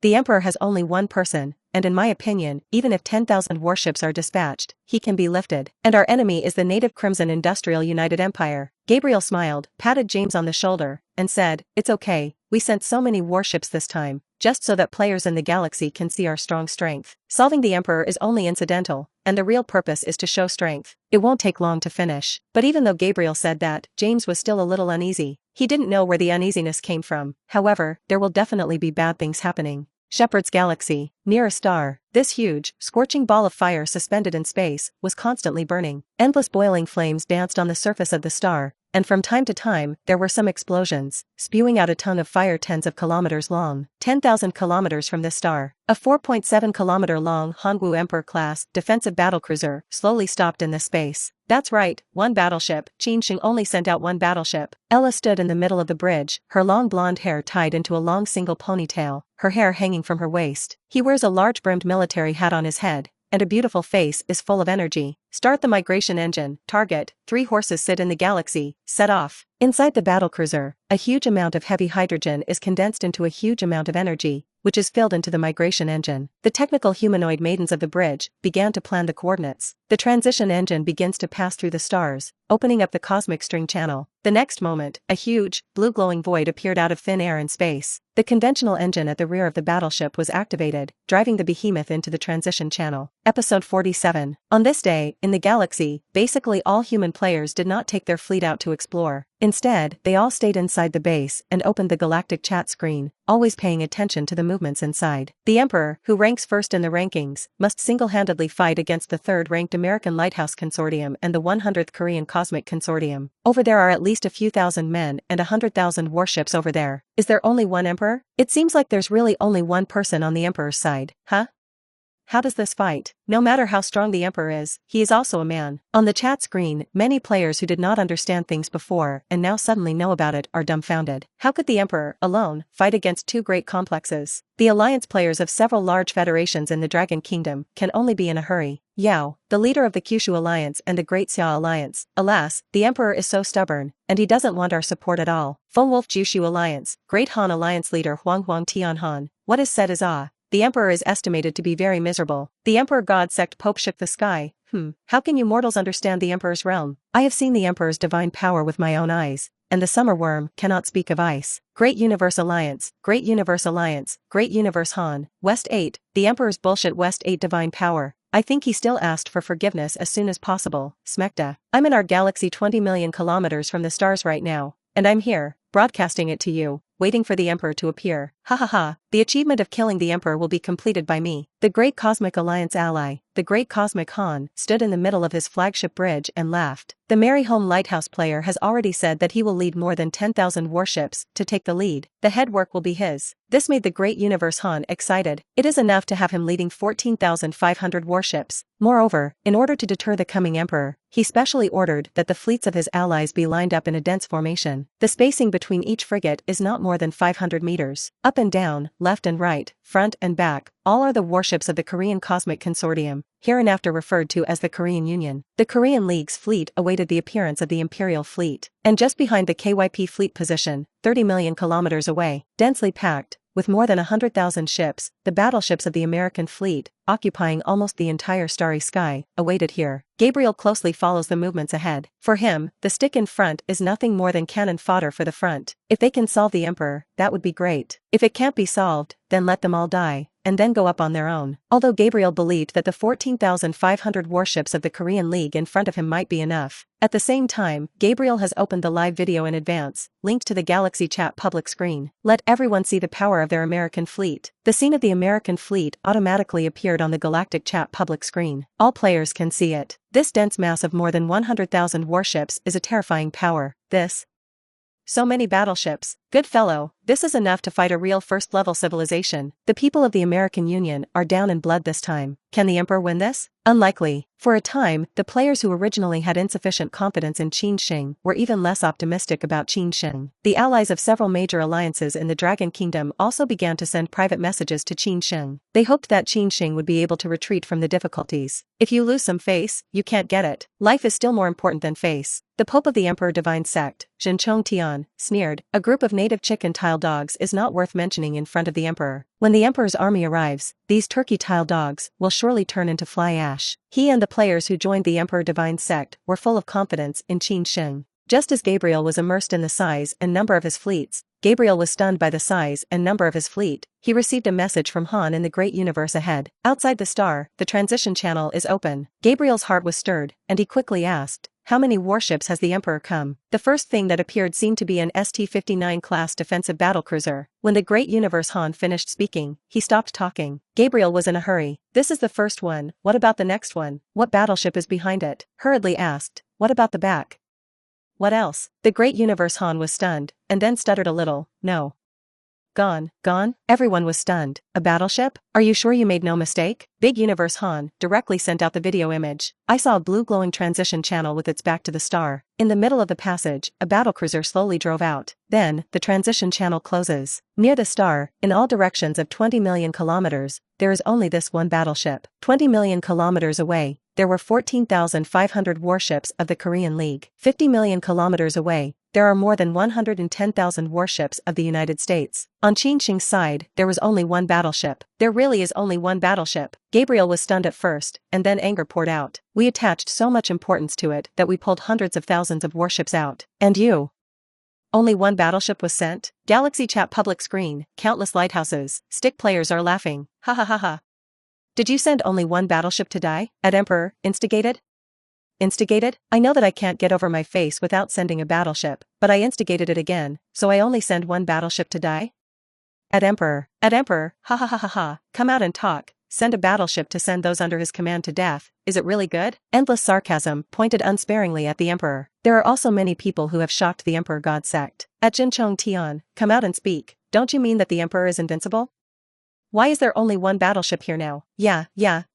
The Emperor has only one person, and in my opinion, even if 10,000 warships are dispatched, he can be lifted. And our enemy is the native Crimson Industrial United Empire. Gabriel smiled, patted James on the shoulder, and said, it's okay, we sent so many warships this time, just so that players in the galaxy can see our strong strength. Solving the Emperor is only incidental, and the real purpose is to show strength. It won't take long to finish. But even though Gabriel said that, James was still a little uneasy. He didn't know where the uneasiness came from. However, there will definitely be bad things happening. Shepard's Galaxy, near a star. This huge, scorching ball of fire suspended in space was constantly burning. Endless boiling flames danced on the surface of the star, and from time to time, there were some explosions, spewing out a tongue of fire tens of kilometers long. 10,000 kilometers from this star, a 4.7-kilometer-long Hongwu Emperor-class defensive battlecruiser slowly stopped in this space. That's right, one battleship. Qin Sheng only sent out one battleship. Ella stood in the middle of the bridge, her long blonde hair tied into a long single ponytail, her hair hanging from her waist. He wears a large-brimmed military hat on his head, and a beautiful face is full of energy. Start the migration engine. Target. 3 horses sit in the galaxy. Set off. Inside the battlecruiser, a huge amount of heavy hydrogen is condensed into a huge amount of energy, which is filled into the migration engine. The technical humanoid maidens of the bridge began to plan the coordinates. The transition engine begins to pass through the stars, opening up the cosmic string channel. The next moment, a huge, blue glowing void appeared out of thin air and space. The conventional engine at the rear of the battleship was activated, driving the behemoth into the transition channel. Episode 47. On this day, in the galaxy, basically all human players did not take their fleet out to explore. Instead, they all stayed inside the base and opened the galactic chat screen, always paying attention to the movements inside. The Emperor, who ranks first in the rankings, must single-handedly fight against the third-ranked American Lighthouse Consortium and the 100th Korean Cosmic Consortium. Over there are at least a few thousand men and 100,000 warships over there. Is there only one Emperor? It seems like there's really only one person on the Emperor's side, huh? How does this fight? No matter how strong the Emperor is, he is also a man. On the chat screen, many players who did not understand things before and now suddenly know about it are dumbfounded. How could the Emperor, alone, fight against two great complexes? The alliance players of several large federations in the Dragon Kingdom can only be in a hurry. Yao, the leader of the Kyushu Alliance and the Great Xia Alliance. Alas, the Emperor is so stubborn, and he doesn't want our support at all. Fengwolf Jushu Alliance, Great Han Alliance leader Huang Tianhan. What is said is the Emperor is estimated to be very miserable. The Emperor God sect Pope shook the sky. How can you mortals understand the Emperor's realm? I have seen the Emperor's divine power with my own eyes, and the summer worm cannot speak of ice. Great Universe Alliance, Great Universe Alliance, Great Universe Han, West 8, the Emperor's bullshit West 8 divine power. I think he still asked for forgiveness as soon as possible. Smekta. I'm in our galaxy 20 million kilometers from the stars right now, and I'm here, broadcasting it to you, waiting for the Emperor to appear. Ha ha ha, the achievement of killing the Emperor will be completed by me. The Great Cosmic Alliance ally, the Great Cosmic Han, stood in the middle of his flagship bridge and laughed. The Merry Home Lighthouse player has already said that he will lead more than 10,000 warships to take the lead. The headwork will be his. This made the Great Universe Han excited. It is enough to have him leading 14,500 warships. Moreover, in order to deter the coming Emperor, he specially ordered that the fleets of his allies be lined up in a dense formation. The spacing between each frigate is not more than 500 meters. Up and down, left and right, front and back, all are the warships of the Korean Cosmic Consortium, hereinafter referred to as the Korean Union. The Korean League's fleet awaited the appearance of the Imperial Fleet, and just behind the KYP fleet position, 30 million kilometers away, densely packed, with more than 100,000 ships, the battleships of the American fleet, occupying almost the entire starry sky, awaited here. Gabriel closely follows the movements ahead. For him, the stick in front is nothing more than cannon fodder for the front. If they can solve the Emperor, that would be great. If it can't be solved, then let them all die, and then go up on their own. Although Gabriel believed that the 14,500 warships of the Korean League in front of him might be enough, at the same time, Gabriel has opened the live video in advance, linked to the Galaxy Chat public screen. Let everyone see the power of their American fleet. The scene of the American fleet automatically appeared on the Galactic Chat public screen. All players can see it. This dense mass of more than 100,000 warships is a terrifying power. So many battleships. Good fellow, this is enough to fight a real first-level civilization. The people of the American Union are down in blood this time. Can the Emperor win this? Unlikely. For a time, the players who originally had insufficient confidence in Qin Sheng were even less optimistic about Qin Sheng. The allies of several major alliances in the Dragon Kingdom also began to send private messages to Qin Sheng. They hoped that Qin Sheng would be able to retreat from the difficulties. If you lose some face, you can't get it. Life is still more important than face. The Pope of the Emperor Divine Sect, Zhenchong Tian, sneered, a group of native chicken tile dogs is not worth mentioning in front of the Emperor. When the Emperor's army arrives, these turkey tile dogs will surely turn into fly ash. He and the players who joined the Emperor Divine Sect were full of confidence in Qin Sheng. Just as Gabriel was immersed in the size and number of his fleets, Gabriel was stunned by the size and number of his fleet. He received a message from Han in the great universe ahead. Outside the star, the transition channel is open. Gabriel's heart was stirred, and he quickly asked, how many warships has the Emperor come? The first thing that appeared seemed to be an ST-59 class defensive battlecruiser. When the great universe Han finished speaking, he stopped talking. Gabriel was in a hurry. This is the first one, what about the next one? What battleship is behind it? Hurriedly asked, what about the back? What else? The great universe Han was stunned, and then stuttered a little, no. Gone? Everyone was stunned. A battleship? Are you sure you made no mistake? Big Universe Han directly sent out the video image. I saw a blue glowing transition channel with its back to the star. In the middle of the passage, a battlecruiser slowly drove out. Then, the transition channel closes. Near the star, in all directions of 20 million kilometers, there is only this one battleship. 20 million kilometers away, there were 14,500 warships of the Korean League. 50 million kilometers away, there are more than 110,000 warships of the United States. On Qin Sheng's side, there was only one battleship. There really is only one battleship. Gabriel was stunned at first, and then anger poured out. We attached so much importance to it that we pulled hundreds of thousands of warships out. And you? Only one battleship was sent? Galaxy Chat public screen, countless lighthouses, stick players are laughing. Ha ha ha ha. Did you send only one battleship to die? At Emperor, instigated? Instigated? I know that I can't get over my face without sending a battleship, but I instigated it again, so I only send one battleship to die? At Emperor, ha ha ha ha ha, come out and talk, send a battleship to send those under his command to death, is it really good? Endless sarcasm pointed unsparingly at the Emperor. There are also many people who have shocked the Emperor God sect. At Jinchong Tian, come out and speak, don't you mean that the Emperor is invincible? Why is there only one battleship here now? Yeah,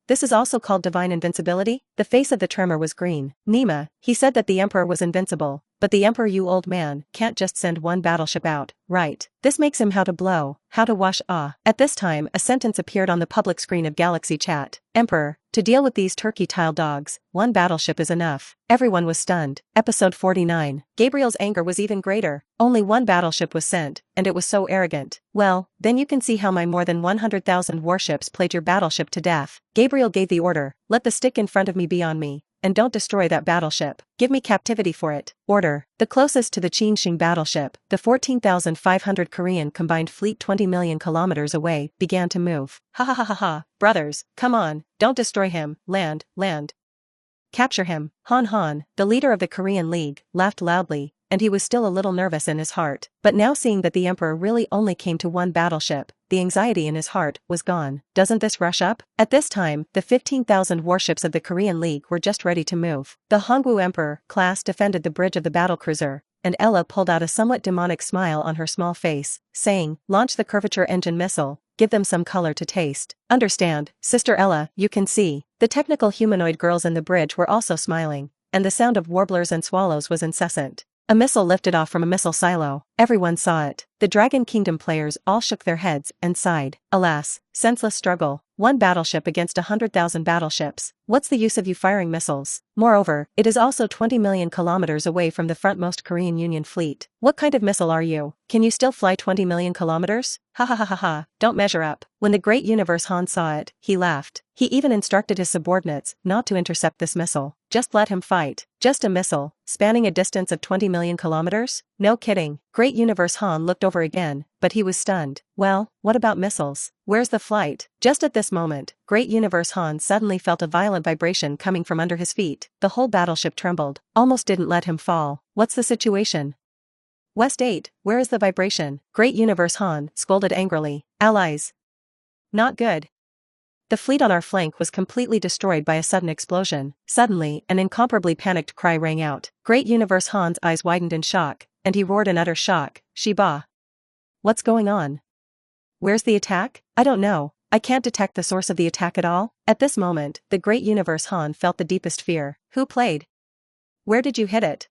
this is also called divine invincibility? The face of the tremor was green. Nima, he said that the Emperor was invincible, but the Emperor, you old man, can't just send one battleship out, right? This makes him how to blow, how to wash At this time a sentence appeared on the public screen of Galaxy Chat. Emperor, to deal with these turkey-tailed dogs, one battleship is enough. Everyone was stunned. Episode 49. Gabriel's anger was even greater. Only one battleship was sent, and it was so arrogant. Well, then you can see how my more than 100,000 warships played your battleship to death. Gabriel gave the order, let the stick in front of me be on me, and don't destroy that battleship. Give me captivity for it. Order. The closest to the Qin Sheng battleship, the 14,500 Korean combined fleet 20 million kilometers away, began to move. Ha ha ha ha ha, brothers, come on, don't destroy him, land. Capture him. Han, the leader of the Korean League, laughed loudly, and he was still a little nervous in his heart. But now seeing that the Emperor really only came to one battleship, the anxiety in his heart was gone. Doesn't this rush up? At this time, the 15,000 warships of the Korean League were just ready to move. The Hongwu Emperor class defended the bridge of the battlecruiser, and Ella pulled out a somewhat demonic smile on her small face, saying, launch the curvature engine missile, give them some color to taste. Understand, Sister Ella, you can see. The technical humanoid girls in the bridge were also smiling, and the sound of warblers and swallows was incessant. A missile lifted off from a missile silo. Everyone saw it. The Dragon Kingdom players all shook their heads and sighed. Alas, senseless struggle. One battleship against 100,000 battleships. What's the use of you firing missiles? Moreover, it is also 20 million kilometers away from the frontmost Korean Union fleet. What kind of missile are you? Can you still fly 20 million kilometers? Ha ha ha ha ha, don't measure up. When the Great Universe Han saw it, he laughed. He even instructed his subordinates not to intercept this missile. Just let him fight. Just a missile, spanning a distance of 20 million kilometers? No kidding. Great Universe Han looked over again, but he was stunned. Well, what about missiles? Where's the flight? Just at this moment, Great Universe Han suddenly felt a violent vibration coming from under his feet. The whole battleship trembled, almost didn't let him fall. What's the situation? West 8, where is the vibration? Great Universe Han scolded angrily. Allies. Not good. The fleet on our flank was completely destroyed by a sudden explosion. Suddenly, an incomparably panicked cry rang out. Great Universe Han's eyes widened in shock, and he roared in utter shock. Shiba. What's going on? Where's the attack? I don't know. I can't detect the source of the attack at all. At this moment, the Great Universe Han felt the deepest fear. Who played? Where did you hit it?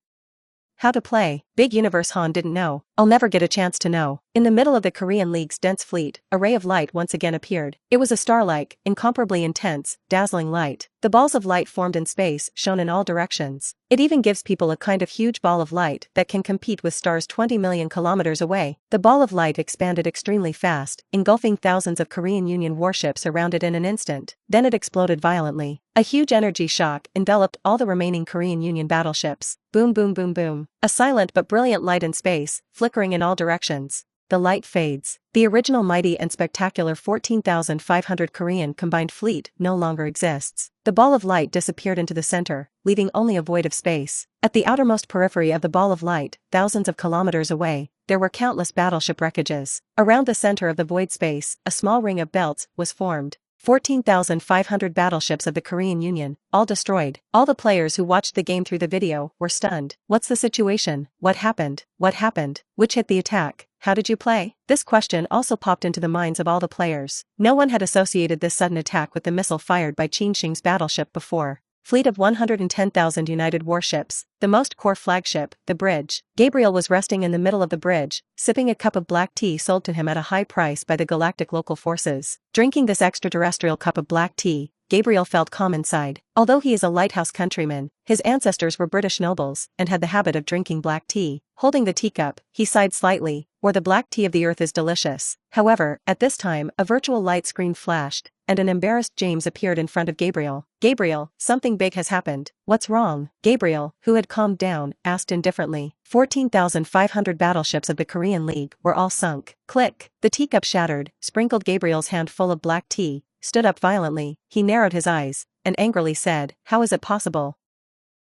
How to play? Big Universe Han didn't know. I'll never get a chance to know. In the middle of the Korean League's dense fleet, a ray of light once again appeared. It was a star-like, incomparably intense, dazzling light. The balls of light formed in space shone in all directions. It even gives people a kind of huge ball of light that can compete with stars 20 million kilometers away. The ball of light expanded extremely fast, engulfing thousands of Korean Union warships around it in an instant. Then it exploded violently. A huge energy shock enveloped all the remaining Korean Union battleships. Boom boom boom boom. A silent but brilliant light in space, flickering in all directions. The light fades. The original mighty and spectacular 14,500 Korean combined fleet no longer exists. The ball of light disappeared into the center, leaving only a void of space. At the outermost periphery of the ball of light, thousands of kilometers away, there were countless battleship wreckages. Around the center of the void space, a small ring of belts was formed. 14,500 battleships of the Korean Union, all destroyed. All the players who watched the game through the video were stunned. What's the situation? What happened? What happened? Which hit the attack? How did you play? This question also popped into the minds of all the players. No one had associated this sudden attack with the missile fired by Qin Sheng's battleship before. Fleet of 110,000 United warships, the most core flagship, the bridge. Gabriel was resting in the middle of the bridge, sipping a cup of black tea sold to him at a high price by the galactic local forces. Drinking this extraterrestrial cup of black tea, Gabriel felt calm inside. Although he is a lighthouse countryman, his ancestors were British nobles and had the habit of drinking black tea. Holding the teacup, he sighed slightly, or the black tea of the earth is delicious. However, at this time, a virtual light screen flashed, and an embarrassed James appeared in front of Gabriel. Gabriel, something big has happened. What's wrong? Gabriel, who had calmed down, asked indifferently. 14,500 battleships of the Korean League were all sunk. Click. The teacup shattered, sprinkled Gabriel's hand full of black tea, stood up violently, he narrowed his eyes, and angrily said, "How is it possible?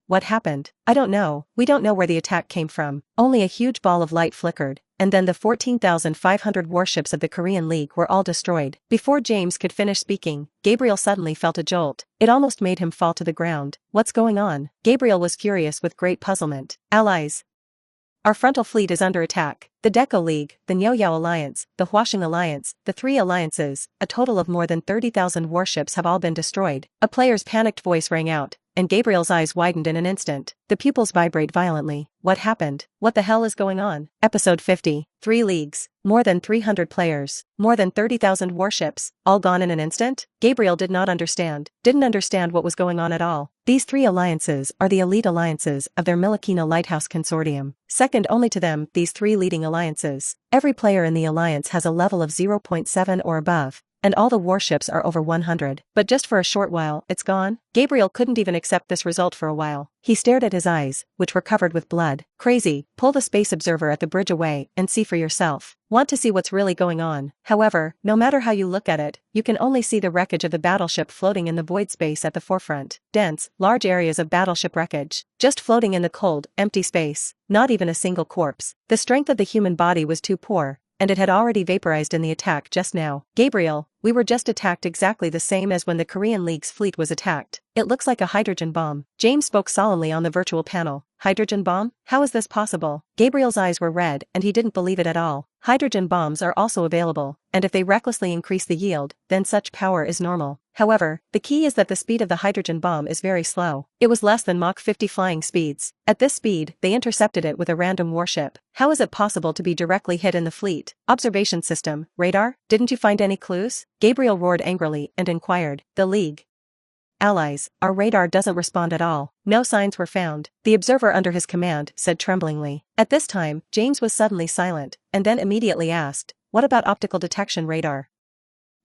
What happened? I don't know. We don't know where the attack came from." Only a huge ball of light flickered, and then the 14,500 warships of the Korean League were all destroyed. Before James could finish speaking, Gabriel suddenly felt a jolt. It almost made him fall to the ground. What's going on? Gabriel was furious with great puzzlement. Allies. Our frontal fleet is under attack. The Deco League, the Nyoyao Alliance, the Hwashing Alliance, the three alliances, a total of more than 30,000 warships have all been destroyed. A player's panicked voice rang out, and Gabriel's eyes widened in an instant. The pupils vibrate violently. What happened? What the hell is going on? Episode 50. 3 leagues. More than 300 players. More than 30,000 warships. All gone in an instant? Gabriel did not understand. Didn't understand what was going on at all. These 3 alliances are the elite alliances of their Milakina Lighthouse Consortium. Second only to them, these 3 leading alliances. Every player in the alliance has a level of 0.7 or above. And all the warships are over 100. But just for a short while, it's gone? Gabriel couldn't even accept this result for a while. He stared at his eyes, which were covered with blood. Crazy, pull the space observer at the bridge away and see for yourself. Want to see what's really going on. However, no matter how you look at it, you can only see the wreckage of the battleship floating in the void space at the forefront. Dense, large areas of battleship wreckage. Just floating in the cold, empty space. Not even a single corpse. The strength of the human body was too poor, and it had already vaporized in the attack just now. Gabriel, we were just attacked exactly the same as when the Korean League's fleet was attacked. It looks like a hydrogen bomb. James spoke solemnly on the virtual panel. Hydrogen bomb? How is this possible? Gabriel's eyes were red and he didn't believe it at all. Hydrogen bombs are also available, and if they recklessly increase the yield, then such power is normal. However, the key is that the speed of the hydrogen bomb is very slow. It was less than Mach 50 flying speeds. At this speed, they intercepted it with a random warship. How is it possible to be directly hit in the fleet? Observation system, radar? Didn't you find any clues? Gabriel roared angrily and inquired. The League. Allies, our radar doesn't respond at all. No signs were found. The observer under his command said tremblingly. At this time, James was suddenly silent, and then immediately asked, what about optical detection radar?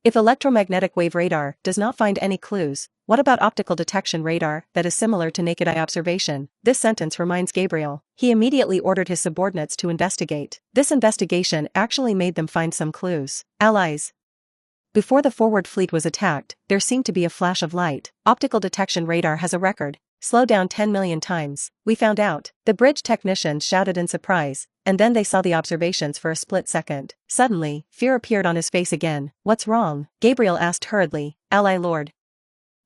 If electromagnetic wave radar does not find any clues, what about optical detection radar that is similar to naked eye observation? This sentence reminds Gabriel. He immediately ordered his subordinates to investigate. This investigation actually made them find some clues. Allies. Before the forward fleet was attacked, there seemed to be a flash of light. Optical detection radar has a record. Slow down 10 million times. We found out. The bridge technician shouted in surprise, and then they saw the observations for a split second. Suddenly, fear appeared on his face again. What's wrong? Gabriel asked hurriedly. Ally Lord.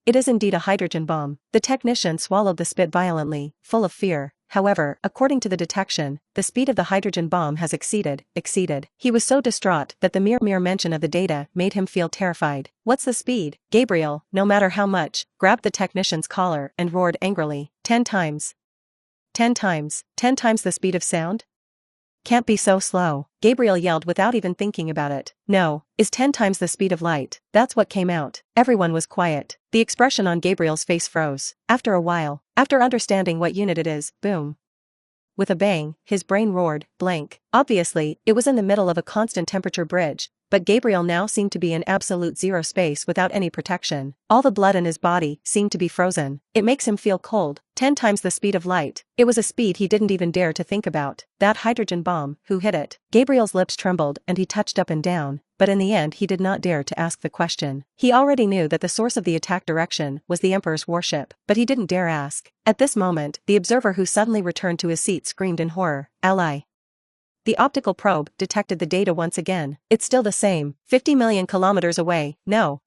It is indeed a hydrogen bomb. The technician swallowed the spit violently, full of fear. However, according to the detection, the speed of the hydrogen bomb has exceeded. He was so distraught that the mere mention of the data made him feel terrified. What's the speed? Gabriel, no matter how much, grabbed the technician's collar and roared angrily. 10 times. 10 times. 10 times the speed of sound? Can't be so slow. Gabriel yelled without even thinking about it. No, is 10 times the speed of light. That's what came out. Everyone was quiet. The expression on Gabriel's face froze. After a while, after understanding what unit it is, boom. With a bang, his brain roared, blank. Obviously, it was in the middle of a constant temperature bridge, but Gabriel now seemed to be in absolute zero space without any protection. All the blood in his body seemed to be frozen. It makes him feel cold. 10 times the speed of light. It was a speed he didn't even dare to think about. That hydrogen bomb, who hit it? Gabriel's lips trembled and he touched up and down, but in the end he did not dare to ask the question. He already knew that the source of the attack direction was the Emperor's warship, but he didn't dare ask. At this moment, the observer who suddenly returned to his seat screamed in horror. Ally. The optical probe detected the data once again. It's still the same. 50 million kilometers away. No.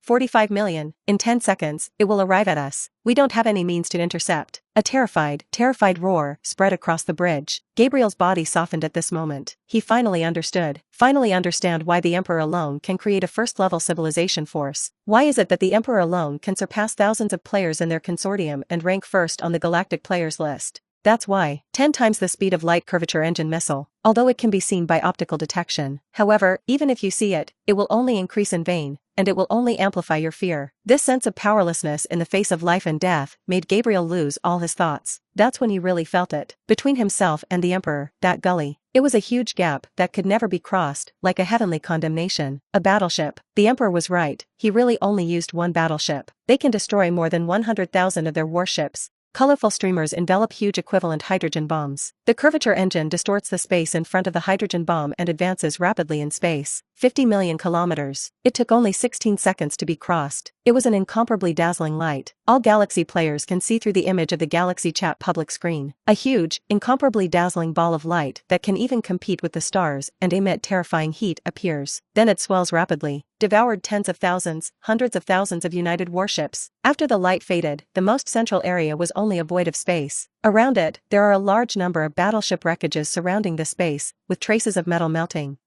45 million. In 10 seconds, it will arrive at us. We don't have any means to intercept. A terrified roar spread across the bridge. Gabriel's body softened at this moment. He finally understood. Finally understand why the Emperor alone can create a first-level civilization force. Why is it that the Emperor alone can surpass thousands of players in their consortium and rank first on the galactic players list? That's why. 10 times the speed of light curvature engine missile, although it can be seen by optical detection. However, even if you see it, it will only increase in vain, and it will only amplify your fear. This sense of powerlessness in the face of life and death made Gabriel lose all his thoughts. That's when he really felt it. Between himself and the Emperor, that gully. It was a huge gap that could never be crossed, like a heavenly condemnation. A battleship. The Emperor was right, he really only used one battleship. They can destroy more than 100,000 of their warships. Colorful streamers envelop huge equivalent hydrogen bombs. The curvature engine distorts the space in front of the hydrogen bomb and advances rapidly in space. 50 million kilometers. It took only 16 seconds to be crossed. It was an incomparably dazzling light. All Galaxy players can see through the image of the Galaxy Chat public screen. A huge, incomparably dazzling ball of light that can even compete with the stars and emit terrifying heat appears. Then it swells rapidly, devoured tens of thousands, hundreds of thousands of united warships. After the light faded, the most central area was only a void of space. Around it, there are a large number of battleship wreckages surrounding the space, with traces of metal melting.